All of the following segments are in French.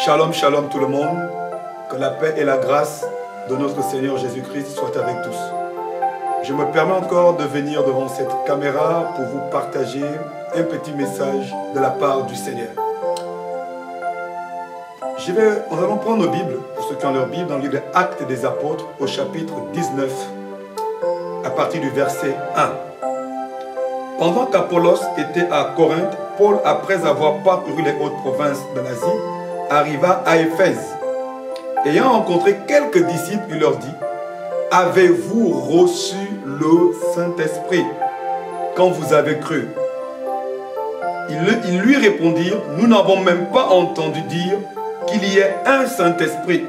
Shalom, shalom tout le monde. Que la paix et la grâce de notre Seigneur Jésus-Christ soient avec tous. Je me permets encore de venir devant cette caméra pour vous partager un petit message de la part du Seigneur. Nous allons prendre nos Bibles, pour ceux qui ont leur Bible, dans le livre Actes des Apôtres, au chapitre 19, à partir du verset 1. Pendant qu'Apollos était à Corinthe, Paul, après avoir parcouru les hautes provinces de l'Asie, arriva à Éphèse. Ayant rencontré quelques disciples, il leur dit: avez-vous reçu le Saint-Esprit quand vous avez cru? Ils lui répondirent: nous n'avons même pas entendu dire qu'il y ait un Saint-Esprit.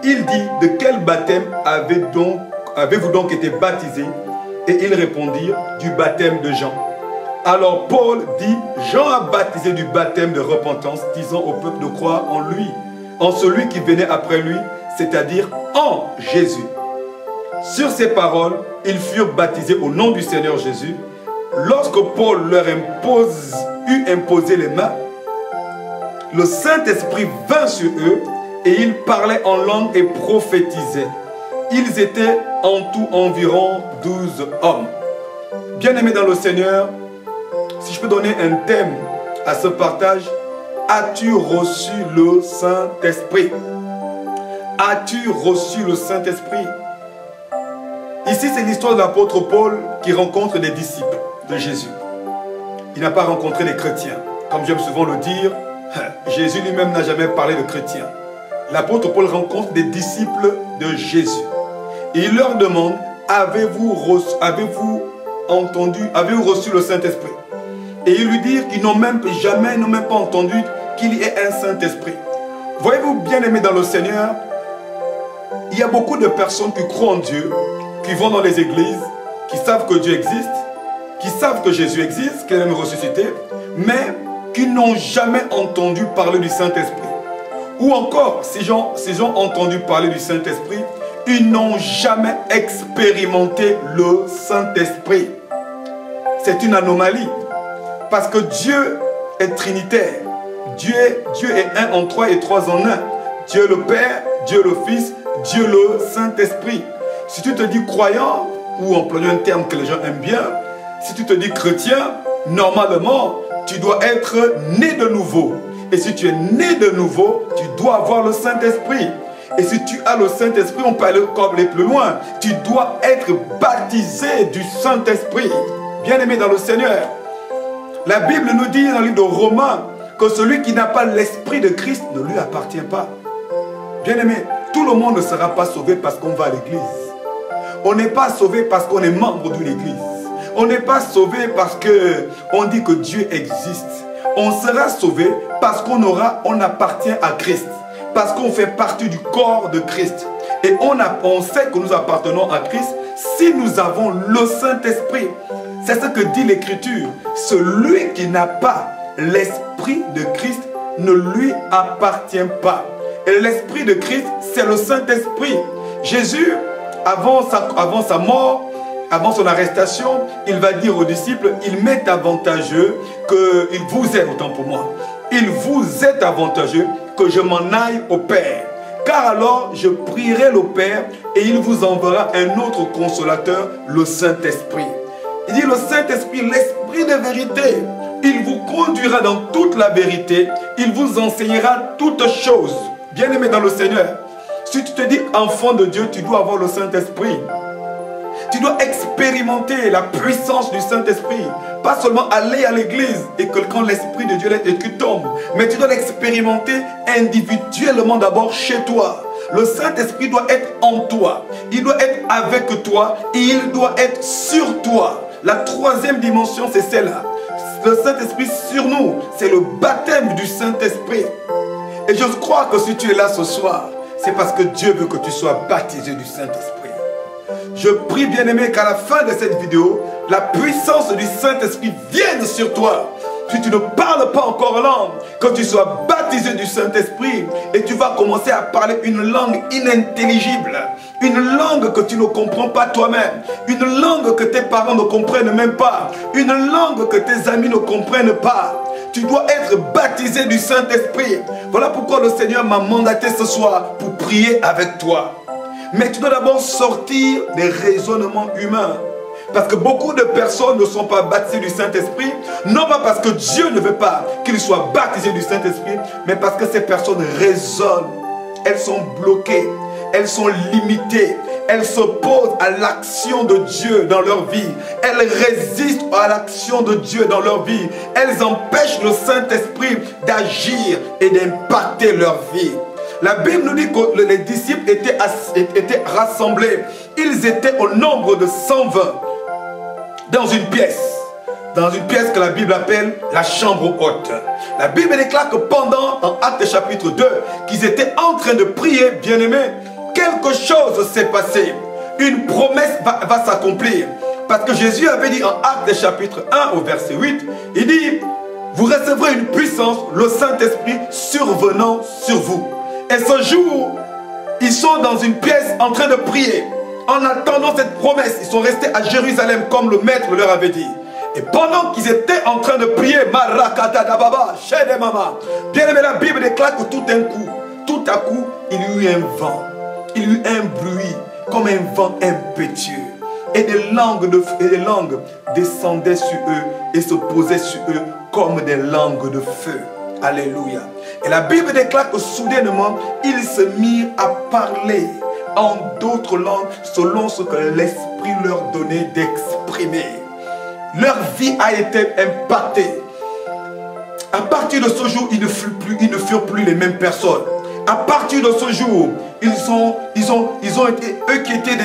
Il dit: de quel baptême avez-vous donc été baptisés? Et ils répondirent: du baptême de Jean. Alors Paul dit: Jean a baptisé du baptême de repentance, disant au peuple de croire en lui, en celui qui venait après lui, c'est-à-dire en Jésus. Sur ces paroles, ils furent baptisés au nom du Seigneur Jésus. Lorsque Paul leur eut imposé les mains, le Saint-Esprit vint sur eux et ils parlaient en langue et prophétisaient. Ils étaient en tout environ 12 hommes. Bien-aimés dans le Seigneur, si je peux donner un thème à ce partage: as-tu reçu le Saint-Esprit? As-tu reçu le Saint-Esprit? Ici, c'est l'histoire de l'apôtre Paul qui rencontre des disciples de Jésus. Il n'a pas rencontré les chrétiens. Comme j'aime souvent le dire, Jésus lui-même n'a jamais parlé de chrétiens. L'apôtre Paul rencontre des disciples de Jésus. Et il leur demande: avez-vous reçu le Saint-Esprit? Et ils lui disent qu'ils n'ont même pas entendu qu'il y ait un Saint-Esprit. Voyez-vous, bien-aimés dans le Seigneur, il y a beaucoup de personnes qui croient en Dieu, qui vont dans les églises, qui savent que Dieu existe, qui savent que Jésus existe, qu'il est même ressuscité, mais qui n'ont jamais entendu parler du Saint-Esprit. Ou encore, s'ils ont entendu parler du Saint-Esprit, ils n'ont jamais expérimenté le Saint-Esprit. C'est une anomalie. Parce que Dieu est trinitaire. Dieu est un en trois et trois en un. Dieu le Père, Dieu le Fils, Dieu le Saint-Esprit. Si tu te dis croyant, ou employant un terme que les gens aiment bien, si tu te dis chrétien, normalement, tu dois être né de nouveau. Et si tu es né de nouveau, tu dois avoir le Saint-Esprit. Et si tu as le Saint-Esprit, on peut aller plus loin. Tu dois être baptisé du Saint-Esprit. Bien-aimé dans le Seigneur, la Bible nous dit dans le livre de Romains que celui qui n'a pas l'Esprit de Christ ne lui appartient pas. Bien-aimé, tout le monde ne sera pas sauvé parce qu'on va à l'église. On n'est pas sauvé parce qu'on est membre d'une église. On n'est pas sauvé parce qu'on dit que Dieu existe. On sera sauvé parce on appartient à Christ. Parce qu'on fait partie du corps de Christ. Et on sait que nous appartenons à Christ si nous avons le Saint-Esprit. C'est ce que dit l'Écriture. Celui qui n'a pas l'Esprit de Christ ne lui appartient pas. Et l'Esprit de Christ, c'est le Saint-Esprit. Jésus, avant sa mort, avant son arrestation, il va dire aux disciples: il m'est avantageux qu'il vous est, autant pour moi, il vous est avantageux que je m'en aille au Père. Car alors je prierai le Père et il vous enverra un autre consolateur, le Saint-Esprit. Il dit le Saint-Esprit, l'Esprit de vérité. Il vous conduira dans toute la vérité. Il vous enseignera toutes choses. Bien-aimé dans le Seigneur, si tu te dis enfant de Dieu, tu dois avoir le Saint-Esprit. Tu dois expérimenter la puissance du Saint-Esprit. Pas seulement aller à l'église et que quand l'Esprit de Dieu est et tu tombes. Mais tu dois l'expérimenter individuellement d'abord chez toi. Le Saint-Esprit doit être en toi. Il doit être avec toi et il doit être sur toi. La troisième dimension, c'est celle-là. Le Saint-Esprit sur nous, c'est le baptême du Saint-Esprit. Et je crois que si tu es là ce soir, c'est parce que Dieu veut que tu sois baptisé du Saint-Esprit. Je prie, bien-aimé, qu'à la fin de cette vidéo, la puissance du Saint-Esprit vienne sur toi. Si tu ne parles pas encore langue, que tu sois baptisé du Saint-Esprit et tu vas commencer à parler une langue inintelligible, une langue que tu ne comprends pas toi-même, une langue que tes parents ne comprennent même pas, une langue que tes amis ne comprennent pas. Tu dois être baptisé du Saint-Esprit. Voilà pourquoi le Seigneur m'a mandaté ce soir pour prier avec toi. Mais tu dois d'abord sortir des raisonnements humains. Parce que beaucoup de personnes ne sont pas baptisées du Saint-Esprit, non pas parce que Dieu ne veut pas qu'ils soient baptisés du Saint-Esprit, mais parce que ces personnes raisonnent. Elles sont bloquées, elles sont limitées, elles s'opposent à l'action de Dieu dans leur vie. Elles résistent à l'action de Dieu dans leur vie. Elles empêchent le Saint-Esprit d'agir et d'impacter leur vie. La Bible nous dit que les disciples étaient rassemblés. Ils étaient au nombre de 120 dans une pièce. Dans une pièce que la Bible appelle la chambre haute. La Bible déclare que pendant, en Actes chapitre 2, qu'ils étaient en train de prier, bien-aimés, quelque chose s'est passé. Une promesse va s'accomplir. Parce que Jésus avait dit en Actes chapitre 1 au verset 8, il dit, vous recevrez une puissance, le Saint-Esprit survenant sur vous. Et ce jour, ils sont dans une pièce en train de prier. En attendant cette promesse, ils sont restés à Jérusalem comme le maître leur avait dit. Et pendant qu'ils étaient en train de prier, bien aimé, la Bible déclare que tout à coup, il y eut un vent. Il y eut un bruit comme un vent impétueux. Et des langues descendaient sur eux et se posaient sur eux comme des langues de feu. Alléluia. Et la Bible déclare que soudainement, ils se mirent à parler en d'autres langues selon ce que l'Esprit leur donnait d'exprimer. Leur vie a été impactée. À partir de ce jour, ils ne furent plus les mêmes personnes. À partir de ce jour, ils ont été, eux qui étaient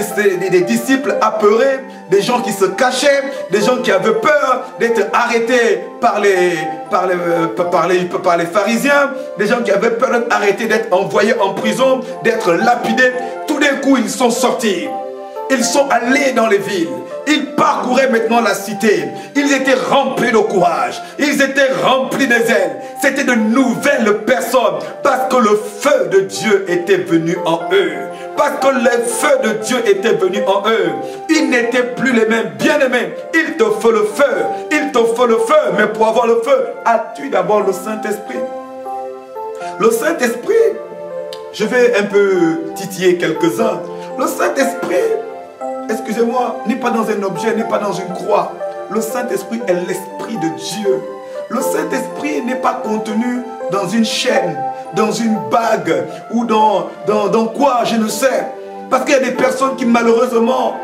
des disciples apeurés, des gens qui se cachaient, des gens qui avaient peur d'être arrêtés par les pharisiens, des gens qui avaient peur d'être arrêtés, d'être envoyés en prison, d'être lapidés. Tout d'un coup, ils sont sortis. Ils sont allés dans les villes. Ils parcouraient maintenant la cité. Ils étaient remplis de courage. Ils étaient remplis des ailes. C'était de nouvelles personnes. Parce que le feu de Dieu était venu en eux. Parce que le feu de Dieu était venu en eux. Ils n'étaient plus les mêmes. Bien-aimés, il te faut le feu. Il te faut le feu. Mais pour avoir le feu, as-tu d'abord le Saint-Esprit? Le Saint-Esprit, je vais un peu titiller quelques-uns. Le Saint-Esprit, excusez-moi, n'est pas dans un objet, n'est pas dans une croix. Le Saint-Esprit est l'Esprit de Dieu. Le Saint-Esprit n'est pas contenu dans une chaîne, dans une bague ou dans quoi, je ne sais. Parce qu'il y a des personnes qui malheureusement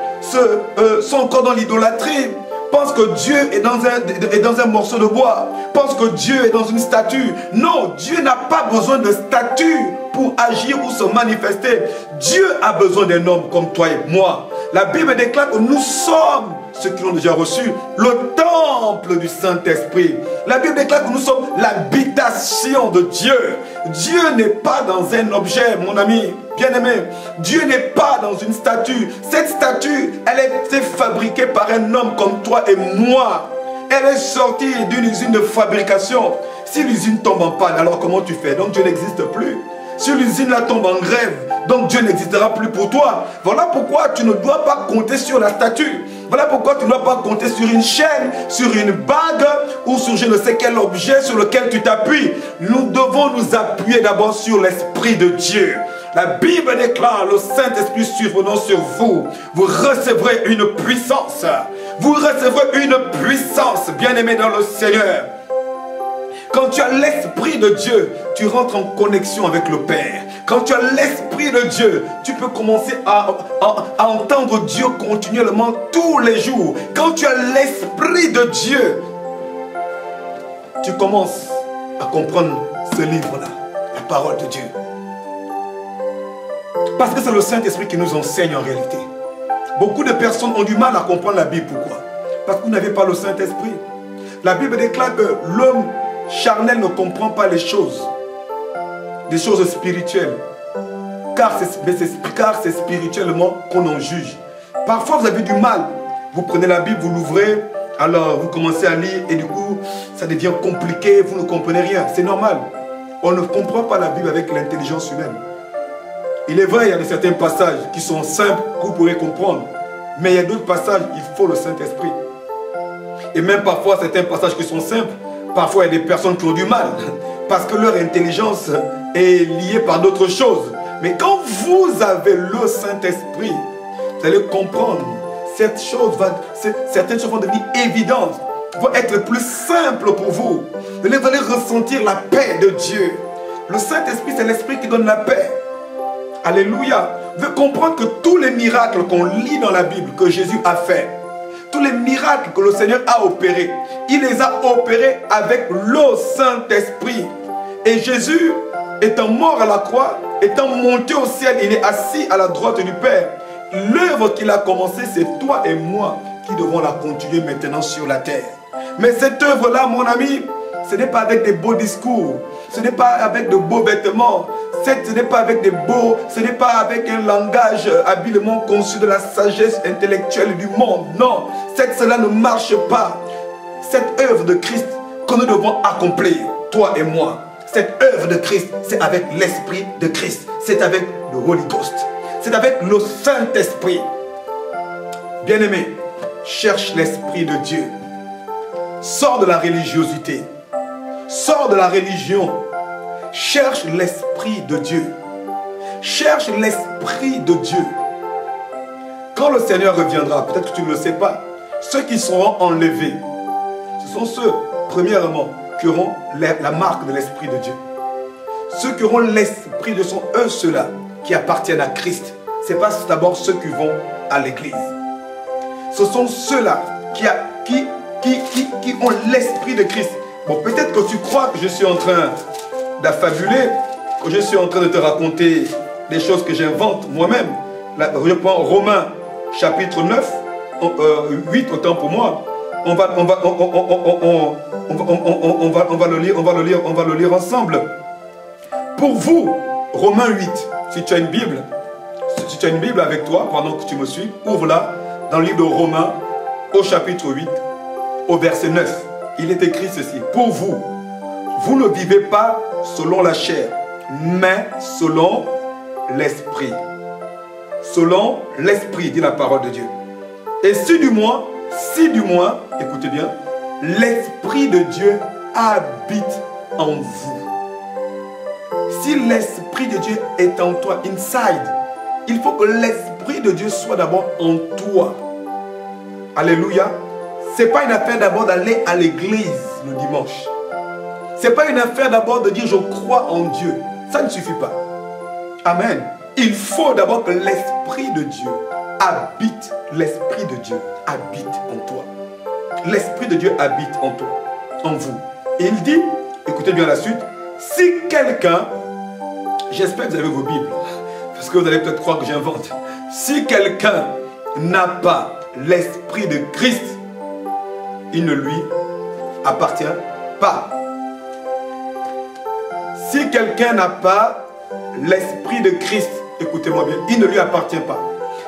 sont encore dans l'idolâtrie. Pensent que Dieu est dans un morceau de bois. Pensent que Dieu est dans une statue. Non, Dieu n'a pas besoin de statue pour agir ou se manifester. Dieu a besoin d'un homme comme toi et moi. La Bible déclare que nous sommes, ceux qui l'ont déjà reçu, le temple du Saint-Esprit. La Bible déclare que nous sommes l'habitation de Dieu. Dieu n'est pas dans un objet, mon ami bien-aimé. Dieu n'est pas dans une statue. Cette statue, elle a été fabriquée par un homme comme toi et moi. Elle est sortie d'une usine de fabrication. Si l'usine tombe en panne, alors comment tu fais? Donc Dieu n'existe plus. Si l'usine là tombe en grève, donc Dieu n'existera plus pour toi. Voilà pourquoi tu ne dois pas compter sur la statue. Voilà pourquoi tu ne dois pas compter sur une chaîne, sur une bague ou sur je ne sais quel objet sur lequel tu t'appuies. Nous devons nous appuyer d'abord sur l'Esprit de Dieu. La Bible déclare le Saint-Esprit survenant sur vous. Vous recevrez une puissance. Vous recevrez une puissance, bien-aimé dans le Seigneur. Quand tu as l'Esprit de Dieu, tu rentres en connexion avec le Père. Quand tu as l'Esprit de Dieu, tu peux commencer à entendre Dieu continuellement tous les jours. Quand tu as l'Esprit de Dieu, tu commences à comprendre ce livre-là, la parole de Dieu. Parce que c'est le Saint-Esprit qui nous enseigne en réalité. Beaucoup de personnes ont du mal à comprendre la Bible. Pourquoi? Parce que vous n'avez pas le Saint-Esprit. La Bible déclare que l'homme charnel ne comprend pas les choses spirituelles. Car c'est spirituellement qu'on en juge. Parfois vous avez du mal. Vous prenez la Bible, vous l'ouvrez, alors vous commencez à lire et du coup ça devient compliqué, vous ne comprenez rien. C'est normal. On ne comprend pas la Bible avec l'intelligence humaine. Il est vrai, il y a certains passages qui sont simples que vous pourrez comprendre. Mais il y a d'autres passages, il faut le Saint-Esprit. Et même parfois, certains passages qui sont simples, Parfois, il y a des personnes qui ont du mal parce que leur intelligence est liée par d'autres choses. Mais quand vous avez le Saint-Esprit, vous allez comprendre, certaines choses vont devenir évidentes, vont être plus simples pour vous. Vous allez ressentir la paix de Dieu. Le Saint-Esprit, c'est l'Esprit qui donne la paix. Alléluia. Vous devez comprendre que tous les miracles qu'on lit dans la Bible, que Jésus a fait, tous les miracles que le Seigneur a opérés, il les a opérés avec le Saint-Esprit. Et Jésus, étant mort à la croix, étant monté au ciel, il est assis à la droite du Père. L'œuvre qu'il a commencée, c'est toi et moi qui devons la continuer maintenant sur la terre. Mais cette œuvre-là, mon ami, ce n'est pas avec des beaux discours, ce n'est pas avec de beaux vêtements, ce n'est pas avec ce n'est pas avec un langage habilement conçu de la sagesse intellectuelle du monde. Non, cela ne marche pas. Cette œuvre de Christ que nous devons accomplir, toi et moi, cette œuvre de Christ, c'est avec l'Esprit de Christ, c'est avec le Holy Ghost, c'est avec le Saint-Esprit. Bien-aimé, cherche l'Esprit de Dieu. Sors de la religiosité. Sors de la religion. Cherche l'Esprit de Dieu. Cherche l'Esprit de Dieu. Quand le Seigneur reviendra, peut-être que tu ne le sais pas, ceux qui seront enlevés, ce sont ceux, premièrement, qui auront la marque de l'Esprit de Dieu. Ceux qui auront l'Esprit de sont eux, ceux-là, qui appartiennent à Christ. Ce n'est pas d'abord ceux qui vont à l'église. Ce sont ceux-là qui ont l'Esprit de Christ. Bon, peut-être que tu crois que je suis en train d'affabuler, que je suis en train de te raconter des choses que j'invente moi-même. Je prends Romains chapitre 9, 8 autant pour moi. On va le lire ensemble. Pour vous, Romains 8, si tu as une Bible, avec toi, pendant que tu me suis, ouvre-la dans le livre de Romains, au chapitre 8, au verset 9. Il est écrit ceci. Pour vous, vous ne vivez pas selon la chair, mais selon l'Esprit. Selon l'Esprit, dit la parole de Dieu. Et si du moins, écoutez bien, l'Esprit de Dieu habite en vous. Si l'Esprit de Dieu est en toi, inside, il faut que l'Esprit de Dieu soit d'abord en toi. Alléluia. Ce n'est pas une affaire d'abord d'aller à l'église le dimanche. Ce n'est pas une affaire d'abord de dire je crois en Dieu. Ça ne suffit pas. Amen. Il faut d'abord que l'Esprit de Dieu habite. L'Esprit de Dieu habite en toi. L'Esprit de Dieu habite en toi, en vous. Et il dit, écoutez bien la suite, si quelqu'un, j'espère que vous avez vos Bibles, parce que vous allez peut-être croire que j'invente. Si quelqu'un n'a pas l'Esprit de Christ, il ne lui appartient pas. Si quelqu'un n'a pas l'Esprit de Christ, écoutez-moi bien, il ne lui appartient pas.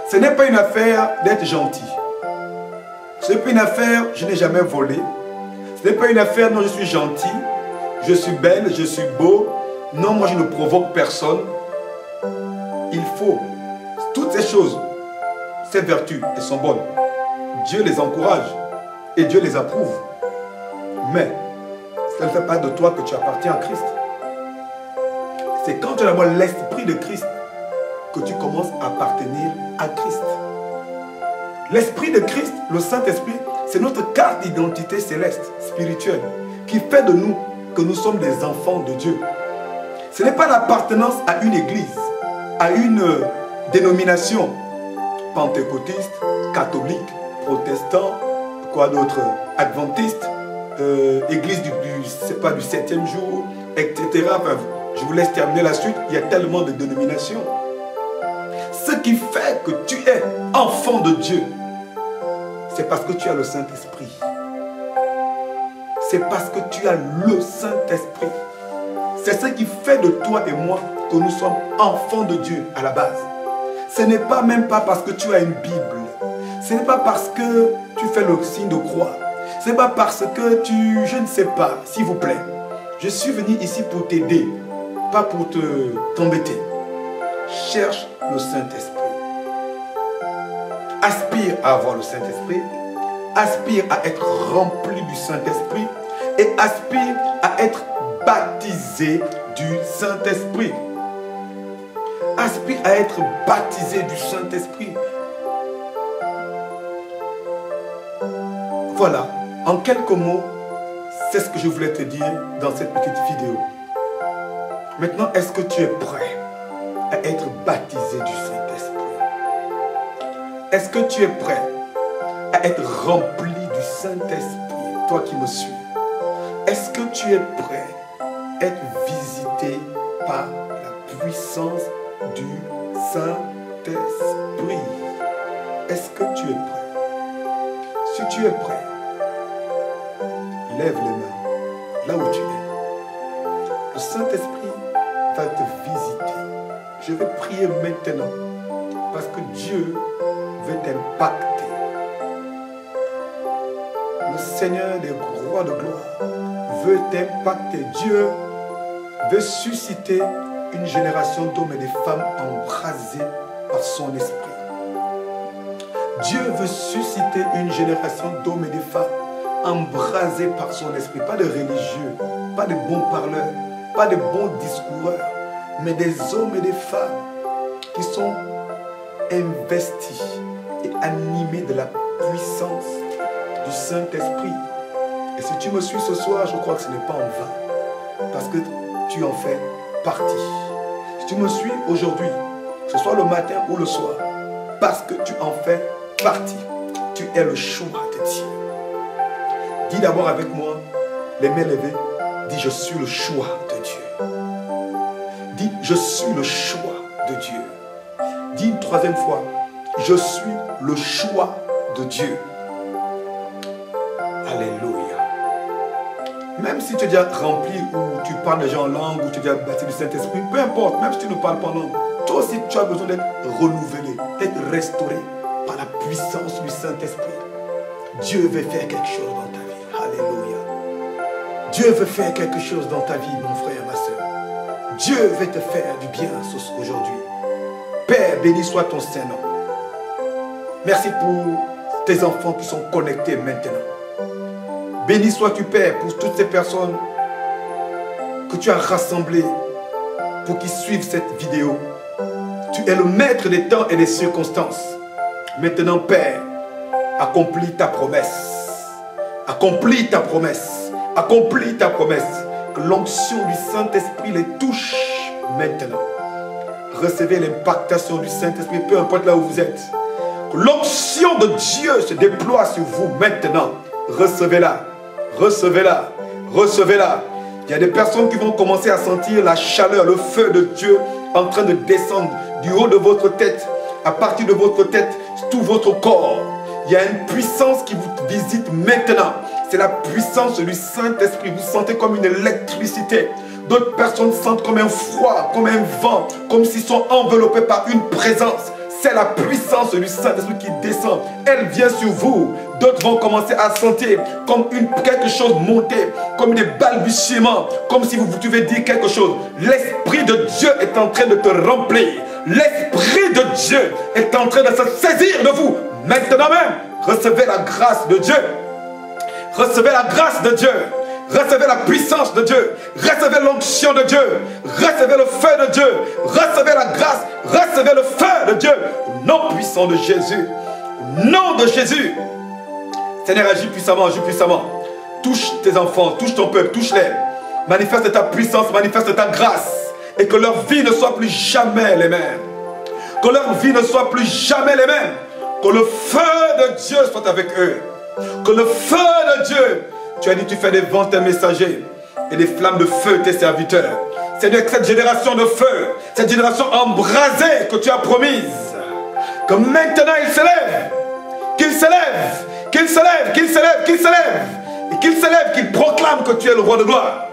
Ce n'est pas une affaire d'être gentil. Ce n'est pas une affaire, je n'ai jamais volé. Ce n'est pas une affaire, non, je suis gentil, je suis belle, je suis beau. Non, moi je ne provoque personne. Il faut, toutes ces choses, ces vertus, elles sont bonnes. Dieu les encourage et Dieu les approuve. Mais, ça ne fait pas de toi que tu appartiens à Christ. C'est quand tu as d'abord l'Esprit de Christ que tu commences à appartenir à Christ. L'Esprit de Christ, le Saint-Esprit, c'est notre carte d'identité céleste, spirituelle, qui fait de nous que nous sommes des enfants de Dieu. Ce n'est pas l'appartenance à une église, à une dénomination, pentecôtiste, catholique, protestant, quoi d'autre, adventiste, église du 7e jour, etc. Enfin, je vous laisse terminer la suite, il y a tellement de dénominations. Ce qui fait que tu es enfant de Dieu, c'est parce que tu as le Saint-Esprit. C'est parce que tu as le Saint-Esprit. C'est ce qui fait de toi et moi que nous sommes enfants de Dieu à la base. Ce n'est pas même pas parce que tu as une Bible. Ce n'est pas parce que tu fais le signe de croix. Ce n'est pas parce que tu... Je ne sais pas, s'il vous plaît. Je suis venu ici pour t'aider, pas pour t'embêter. Cherche le Saint-Esprit. Aspire à avoir le Saint-Esprit. Aspire à être rempli du Saint-Esprit. et aspire à être baptisé du Saint-Esprit. Aspire à être baptisé du Saint-Esprit. Voilà, en quelques mots, c'est ce que je voulais te dire dans cette petite vidéo. Maintenant, est-ce que tu es prêt à être baptisé du Saint-Esprit? Est-ce que tu es prêt à être rempli du Saint-Esprit, toi qui me suis? Est-ce que tu es prêt à être visité par la puissance du Saint-Esprit? Est-ce que tu es prêt? Si tu es prêt, lève les mains là où tu es. Le Saint-Esprit va te visiter. Je vais prier maintenant parce que Dieu veut t'impacter. Le Seigneur des rois de gloire veut t'impacter. Dieu veut susciter une génération d'hommes et de femmes embrasés par son esprit. Dieu veut susciter une génération d'hommes et de femmes embrasés par son esprit. Pas de religieux, pas de bons parleurs, pas de bons discoureurs, mais des hommes et des femmes qui sont investis et animés de la puissance du Saint-Esprit. Et si tu me suis ce soir, je crois que ce n'est pas en vain, parce que tu en fais partie. Si tu me suis aujourd'hui, que ce soit le matin ou le soir, parce que tu en fais partie, tu es le choix de Dieu. Dis d'abord avec moi, les mains levées, dis je suis le choix de Dieu. Dis je suis le choix de Dieu. Dis une troisième fois, je suis le choix de Dieu. Alléluia. Même si tu es déjà rempli ou tu parles déjà en langue ou tu es déjà baptisé du Saint-Esprit, peu importe, même si tu ne parles pas en langue, toi aussi tu as besoin d'être renouvelé, d'être restauré par la puissance du Saint-Esprit. Dieu veut faire quelque chose dans ta vie. Alléluia. Dieu veut faire quelque chose dans ta vie, mon frère, ma soeur. Dieu veut te faire du bien aujourd'hui. Père, béni soit ton Saint-Nom. Merci pour tes enfants qui sont connectés maintenant. Béni sois-tu, Père, pour toutes ces personnes que tu as rassemblées pour qu'ils suivent cette vidéo. Tu es le maître des temps et des circonstances. Maintenant, Père, accomplis ta promesse. Accomplis ta promesse. Accomplis ta promesse. Que l'onction du Saint-Esprit les touche maintenant. Recevez l'impactation du Saint-Esprit, peu importe là où vous êtes. Que l'onction de Dieu se déploie sur vous maintenant. Recevez-la. Recevez-la. Recevez-la. Il y a des personnes qui vont commencer à sentir la chaleur, le feu de Dieu en train de descendre du haut de votre tête, à partir de votre tête, tout votre corps. Il y a une puissance qui vous visite maintenant. C'est la puissance du Saint-Esprit. Vous sentez comme une électricité. D'autres personnes sentent comme un froid, comme un vent, comme s'ils sont enveloppés par une présence. C'est la puissance du Saint-Esprit qui descend. Elle vient sur vous. D'autres vont commencer à sentir comme quelque chose monter, comme des balbutiements, comme si vous devez dire quelque chose. L'Esprit de Dieu est en train de te remplir. L'Esprit de Dieu est en train de se saisir de vous. Maintenant même, recevez la grâce de Dieu. Recevez la grâce de Dieu. Recevez la puissance de Dieu. Recevez l'onction de Dieu. Recevez le feu de Dieu. Recevez la grâce. Recevez le feu de Dieu. Au nom puissant de Jésus. Au nom de Jésus. Seigneur, agis puissamment, agis puissamment. Touche tes enfants, touche ton peuple, touche-les. Manifeste ta puissance, manifeste ta grâce. Et que leur vie ne soit plus jamais les mêmes. Que leur vie ne soit plus jamais les mêmes. Que le feu de Dieu soit avec eux. Que le feu de Dieu, tu as dit, tu fais des vents tes messagers et des flammes de feu tes serviteurs. Seigneur, cette génération de feu, cette génération embrasée que tu as promise, que maintenant il s'élève, qu'il s'élève, qu'il s'élève, qu'il s'élève, qu'il s'élève, et qu'il s'élève, qu'il proclame que tu es le roi de gloire.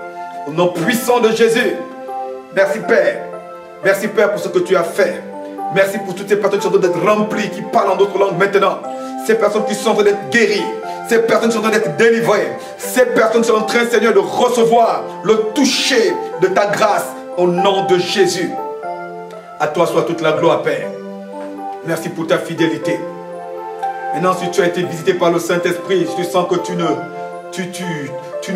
Au nom puissant de Jésus. Merci Père. Merci Père pour ce que tu as fait. Merci pour toutes ces personnes qui sont en train d'être remplies, qui parlent en d'autres langues maintenant. Ces personnes qui sont en train d'être guéries. Ces personnes qui sont en train d'être délivrées. Ces personnes qui sont en train, Seigneur, de recevoir le toucher de ta grâce au nom de Jésus. À toi soit toute la gloire, Père. Merci pour ta fidélité. Maintenant, si tu as été visité par le Saint-Esprit, tu sens que tu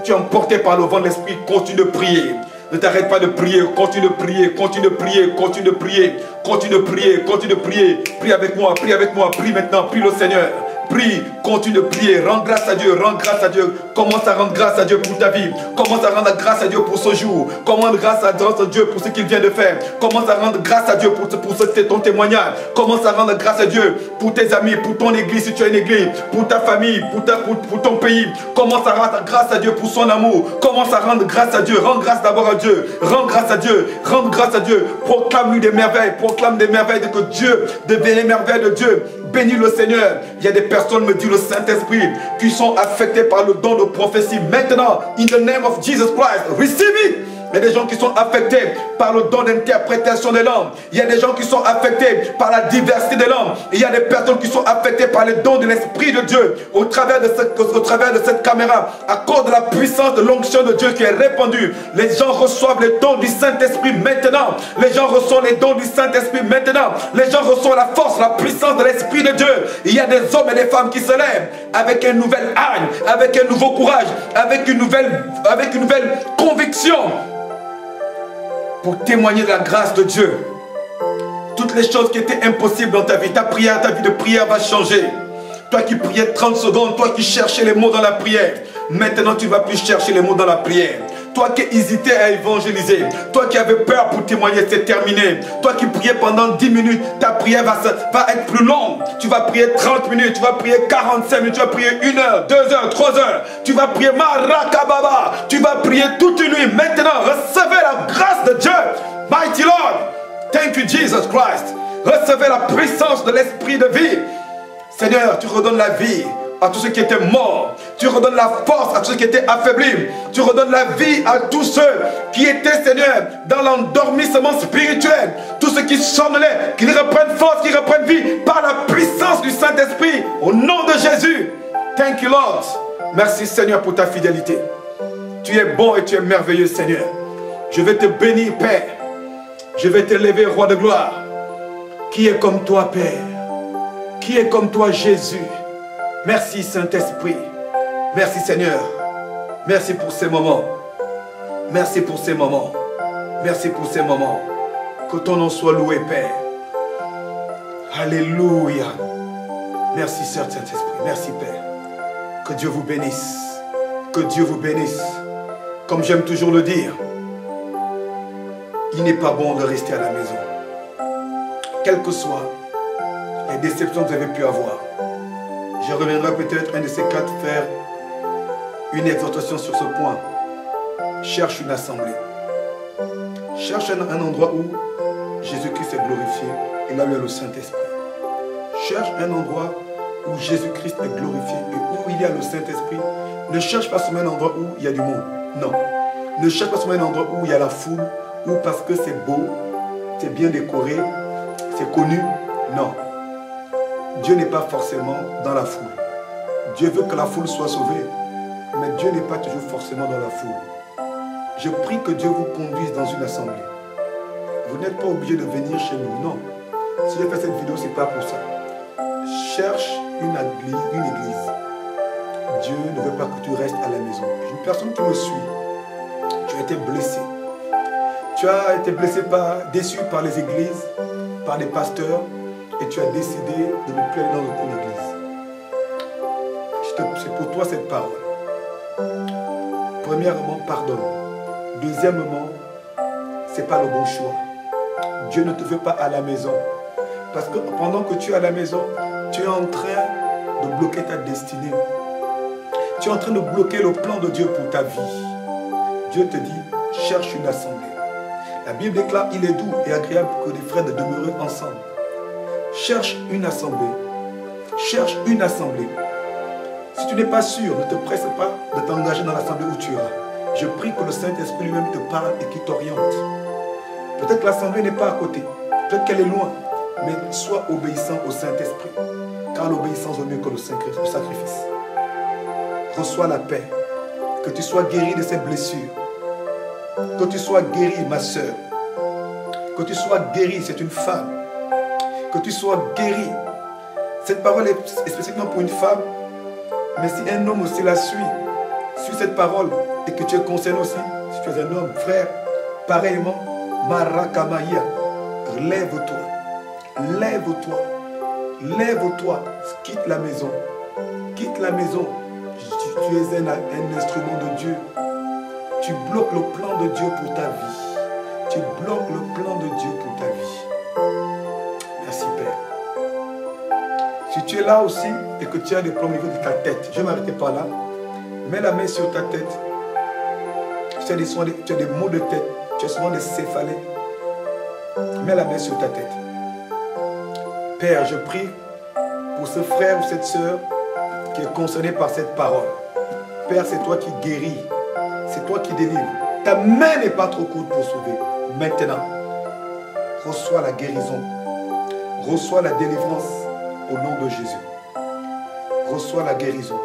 tu es emporté par le vent de l'esprit, continue de prier. Ne t'arrête pas de prier, continue de prier, continue de prier, continue de prier, continue de prier, continue de prier. Prie avec moi, prie maintenant, prie le Seigneur. Prie, continue de prier, rends grâce à Dieu, rends grâce à Dieu. Commence à rendre grâce à Dieu pour ta vie. Commence à rendre grâce à Dieu pour ce jour. Commence grâce à Dieu pour ce qu'il vient de faire. Commence à rendre grâce à Dieu pour ton témoignage. Commence à rendre grâce à Dieu pour tes amis, pour ton église si tu as une église, pour ta famille, pour ton pays. Commence à rendre grâce à Dieu pour son amour. Commence à rendre grâce à Dieu. Rends grâce d'abord à Dieu. Rends grâce à Dieu. Rends grâce à Dieu. Proclame-lui des merveilles. Proclame des merveilles de que Dieu, des merveilles de Dieu. Bénis le Seigneur. Il y a des personnes, me dit le Saint-Esprit, qui sont affectées par le don de prophétie. Maintenant, in the name of Jesus Christ, receive it. Il y a des gens qui sont affectés par le don d'interprétation des langues. Il y a des gens qui sont affectés par la diversité des langues. Il y a des personnes qui sont affectées par les dons de l'Esprit de Dieu. Au travers de cette caméra, à cause de la puissance de l'onction de Dieu qui est répandue, les gens reçoivent les dons du Saint-Esprit maintenant. Les gens reçoivent les dons du Saint-Esprit maintenant. Les gens reçoivent la force, la puissance de l'Esprit de Dieu. Il y a des hommes et des femmes qui se lèvent avec une nouvelle âme, avec un nouveau courage, avec une nouvelle conviction, pour témoigner de la grâce de Dieu. Toutes les choses qui étaient impossibles dans ta vie, ta vie de prière va changer. Toi qui priais 30 secondes, toi qui cherchais les mots dans la prière, maintenant tu ne vas plus chercher les mots dans la prière. Toi qui hésitais à évangéliser, toi qui avais peur pour témoigner, c'est terminé. Toi qui priais pendant 10 minutes, ta prière va être plus longue. Tu vas prier 30 minutes, tu vas prier 45 minutes, tu vas prier 1 heure, 2 heures, 3 heures. Tu vas prier Marakababa, tu vas prier toute une nuit. Maintenant, recevez la grâce de Dieu. Mighty Lord, thank you Jesus Christ. Recevez la puissance de l'esprit de vie. Seigneur, tu redonnes la vie à tous ceux qui étaient morts. Tu redonnes la force à tous ceux qui étaient affaiblis. Tu redonnes la vie à tous ceux qui étaient, Seigneur, dans l'endormissement spirituel. Tous ceux qui somnolaient, qu'ils reprennent force, qu'ils reprennent vie par la puissance du Saint-Esprit. Au nom de Jésus. Thank you, Lord. Merci, Seigneur, pour ta fidélité. Tu es bon et tu es merveilleux, Seigneur. Je vais te bénir, Père. Je vais t'élever, Roi de gloire. Qui est comme toi, Père? Qui est comme toi, Jésus? Merci, Saint-Esprit. Merci, Seigneur. Merci pour ces moments. Merci pour ces moments. Merci pour ces moments. Que ton nom soit loué, Père. Alléluia. Merci, Saint-Esprit. Merci, Père. Que Dieu vous bénisse. Que Dieu vous bénisse. Comme j'aime toujours le dire, il n'est pas bon de rester à la maison. Quelles que soient les déceptions que vous avez pu avoir. Je reviendrai peut-être un de ces quatre faire une exhortation sur ce point. Cherche une assemblée. Cherche un endroit où Jésus-Christ est glorifié et là où il y a le Saint-Esprit. Cherche un endroit où Jésus-Christ est glorifié et où il y a le Saint-Esprit. Ne cherche pas seulement un endroit où il y a du monde. Non. Ne cherche pas seulement un endroit où il y a la foule ou parce que c'est beau, c'est bien décoré, c'est connu. Non. Dieu n'est pas forcément dans la foule. Dieu veut que la foule soit sauvée. Mais Dieu n'est pas toujours forcément dans la foule. Je prie que Dieu vous conduise dans une assemblée. Vous n'êtes pas obligé de venir chez nous. Non. Si j'ai fait cette vidéo, ce n'est pas pour ça. Cherche une église. Dieu ne veut pas que tu restes à la maison. Une personne qui me suit, tu as été blessé. Tu as été blessé déçu par les églises, par les pasteurs, et tu as décidé de ne plus aller dans aucune église. C'est pour toi cette parole. Premièrement, pardonne. Deuxièmement, ce n'est pas le bon choix. Dieu ne te veut pas à la maison. Parce que pendant que tu es à la maison, tu es en train de bloquer ta destinée. Tu es en train de bloquer le plan de Dieu pour ta vie. Dieu te dit, cherche une assemblée. La Bible déclare, il est doux et agréable que les frères de demeurer ensemble. Cherche une assemblée. Cherche une assemblée. Si tu n'es pas sûr, ne te presse pas de t'engager dans l'assemblée où tu iras. Je prie que le Saint-Esprit lui-même te parle et qu'il t'oriente. Peut-être que l'assemblée n'est pas à côté. Peut-être qu'elle est loin. Mais sois obéissant au Saint-Esprit. Car l'obéissance vaut mieux que le sacrifice. Reçois la paix. Que tu sois guéri de ces blessures. Que tu sois guéri, ma soeur. Que tu sois guéri, c'est une femme. Que tu sois guéri. Cette parole est spécifiquement pour une femme. Mais si un homme aussi la suit, sur cette parole et que tu es concerné aussi, si tu es un homme, frère, pareillement, Marakamaya, lève-toi, lève-toi, lève-toi, quitte la maison, quitte la maison. Tu es un instrument de Dieu. Tu bloques le plan de Dieu pour ta vie. Tu bloques le plan de Dieu pour ta vie. Merci Père. Si tu es là aussi et que tu as des problèmes au niveau de ta tête, je ne m'arrêtais pas là. Mets la main sur ta tête. Tu as des maux de tête. Tu as souvent des céphalées. Mets la main sur ta tête. Père, je prie pour ce frère ou cette soeur qui est concerné par cette parole. Père, c'est toi qui guéris. C'est toi qui délivres. Ta main n'est pas trop courte pour sauver. Maintenant, reçois la guérison. Reçois la délivrance au nom de Jésus. Reçois la guérison.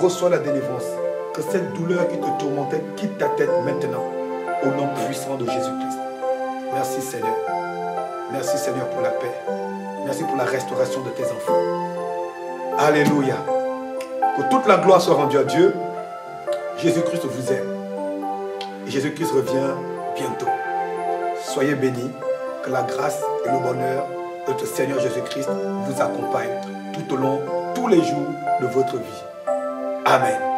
Reçois la délivrance. Que cette douleur qui te tourmentait quitte ta tête maintenant. Au nom puissant de Jésus-Christ. Merci Seigneur. Merci Seigneur pour la paix. Merci pour la restauration de tes enfants. Alléluia. Que toute la gloire soit rendue à Dieu. Jésus-Christ vous aime. Et Jésus-Christ revient bientôt. Soyez bénis. Que la grâce et le bonheur de notre Seigneur Jésus-Christ vous accompagnent tout au long, tous les jours de votre vie. Amen.